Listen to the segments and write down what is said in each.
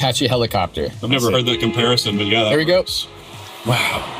Apache helicopter. I've never heard that comparison, but yeah. There we go. Wow.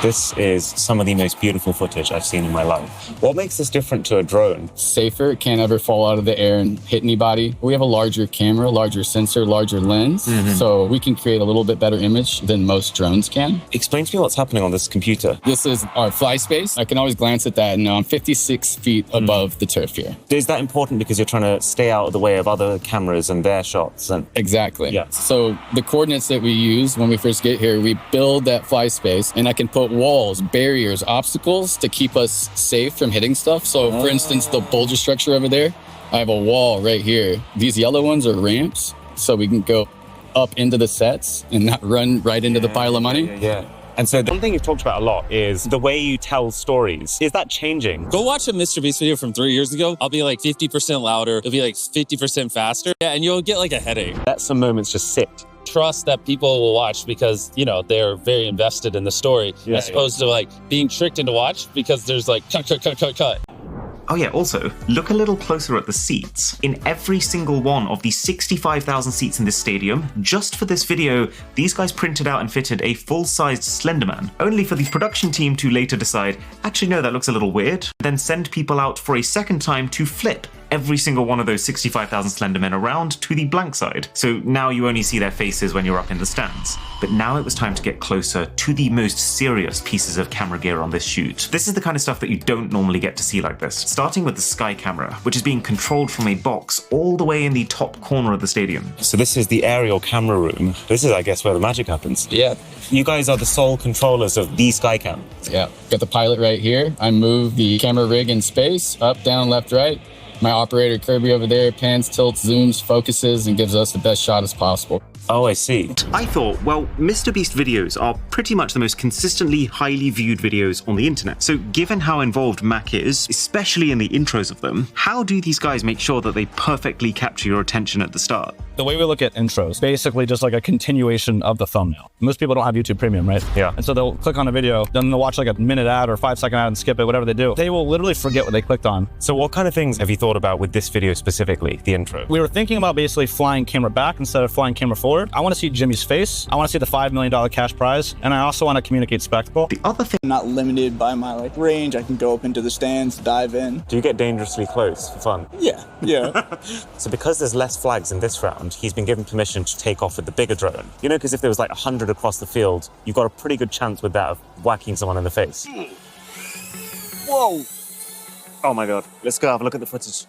This is some of the most beautiful footage I've seen in my life. What makes this different to a drone? Safer, it can't ever fall out of the air and hit anybody. We have a larger camera, larger sensor, larger lens, so we can create a little bit better image than most drones can. Explain to me what's happening on this computer. This is our fly space. I can always glance at that and know I'm 56 feet above the turf here. Is that important because you're trying to stay out of the way of other cameras and their shots? And Exactly. Yeah. So the coordinates that we use when we first get here, we build that fly space, and I can put walls, barriers, obstacles to keep us safe from hitting stuff. So for instance, the boulder structure over there, I have a wall right here. These yellow ones are ramps, so we can go up into the sets and not run right into the pile of money. Yeah. And so the one thing you've talked about a lot is the way you tell stories. Is that changing? Go watch a MrBeast video from 3 years ago. I'll be like 50% louder. It'll be like 50% faster. Yeah, and you'll get like a headache. Let some moments just sit. Trust that people will watch because, you know, they're very invested in the story as opposed to like being tricked into watch because there's like cut. Oh yeah, also, look a little closer at the seats. In every single one of the 65,000 seats in this stadium, just for this video, these guys printed out and fitted a full-sized Slenderman, only for the production team to later decide, actually no, that looks a little weird, then send people out for a second time to flip every single one of those 65,000 Slendermen around to the blank side. So now you only see their faces when you're up in the stands. But now it was time to get closer to the most serious pieces of camera gear on this shoot. This is the kind of stuff that you don't normally get to see like this. Starting with the Sky camera, which is being controlled from a box all the way in the top corner of the stadium. So this is the aerial camera room. This is, I guess, where the magic happens. Yeah. You guys are the sole controllers of the Skycam. Yeah. Got the pilot right here. I move the camera rig in space, up, down, left, right. My operator Kirby over there pans, tilts, zooms, focuses, and gives us the best shot as possible. Oh, I see. I thought, well, MrBeast videos are pretty much the most consistently highly viewed videos on the internet. So given how involved Mac is, especially in the intros of them, how do these guys make sure that they perfectly capture your attention at the start? The way we look at intros, basically just like a continuation of the thumbnail. Most people don't have YouTube Premium, right? Yeah. And so they'll click on a video, then they'll watch like a minute ad or 5-second ad and skip it, whatever they do. They will literally forget what they clicked on. So what kind of things have you thought about with this video specifically, the intro? We were thinking about basically flying camera back instead of flying camera forward. I want to see Jimmy's face. I want to see the $5 million cash prize. And I also want to communicate spectacle. The other thing, I'm not limited by my range. I can go up into the stands, dive in. Do you get dangerously close for fun? Yeah. So because there's less flags in this round, he's been given permission to take off with the bigger drone. You know, because if there was like 100 across the field, you've got a pretty good chance with that of whacking someone in the face. Whoa. Oh my God. Let's go have a look at the footage.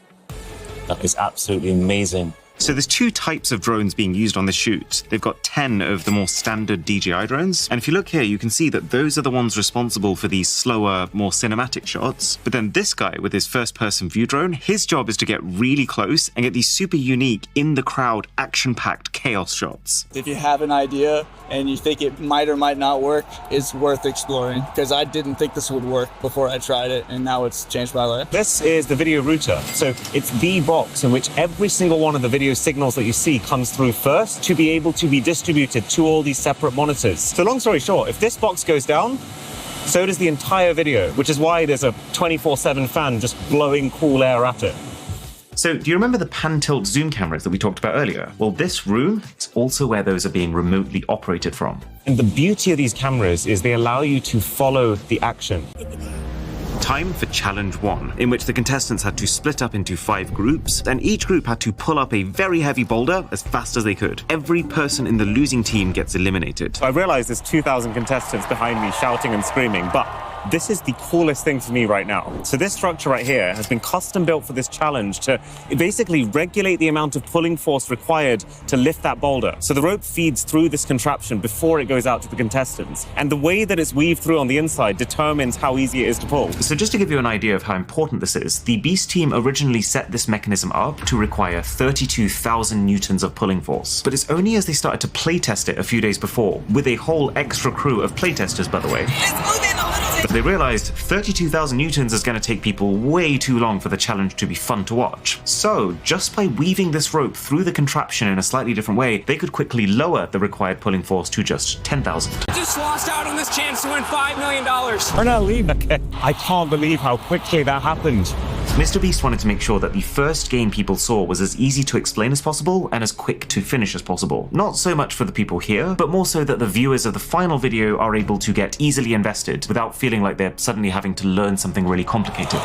That is absolutely amazing. So there's two types of drones being used on this shoot. They've got 10 of the more standard DJI drones. And if you look here, you can see that those are the ones responsible for these slower, more cinematic shots. But then this guy with his first-person view drone, his job is to get really close and get these super unique, in-the-crowd, action-packed chaos shots. If you have an idea and you think it might or might not work, it's worth exploring. Because I didn't think this would work before I tried it, and now it's changed my life. This is the video router. So it's the box in which every single one of the video signals that you see comes through first to be able to be distributed to all these separate monitors. So long story short, if this box goes down, so does the entire video, which is why there's a 24/7 fan just blowing cool air at it. So do you remember the pan-tilt zoom cameras that we talked about earlier? Well, this room is also where those are being remotely operated from. And the beauty of these cameras is they allow you to follow the action. Time for challenge 1, in which the contestants had to split up into 5 groups, and each group had to pull up a very heavy boulder as fast as they could. Every person in the losing team gets eliminated. I realize there's 2,000 contestants behind me shouting and screaming, but this is the coolest thing for me right now. So this structure right here has been custom built for this challenge to basically regulate the amount of pulling force required to lift that boulder. So the rope feeds through this contraption before it goes out to the contestants. And the way that it's weaved through on the inside determines how easy it is to pull. So just to give you an idea of how important this is, the Beast team originally set this mechanism up to require 32,000 newtons of pulling force. But it's only as they started to playtest it a few days before, with a whole extra crew of playtesters, by the way, but they realized 32,000 newtons is going to take people way too long for the challenge to be fun to watch. So just by weaving this rope through the contraption in a slightly different way, they could quickly lower the required pulling force to just 10,000. Just lost out on this chance to win $5 million. We're not leaving. Okay. I can't believe how quickly that happened. MrBeast wanted to make sure that the first game people saw was as easy to explain as possible and as quick to finish as possible. Not so much for the people here, but more so that the viewers of the final video are able to get easily invested without feeling like they're suddenly having to learn something really complicated.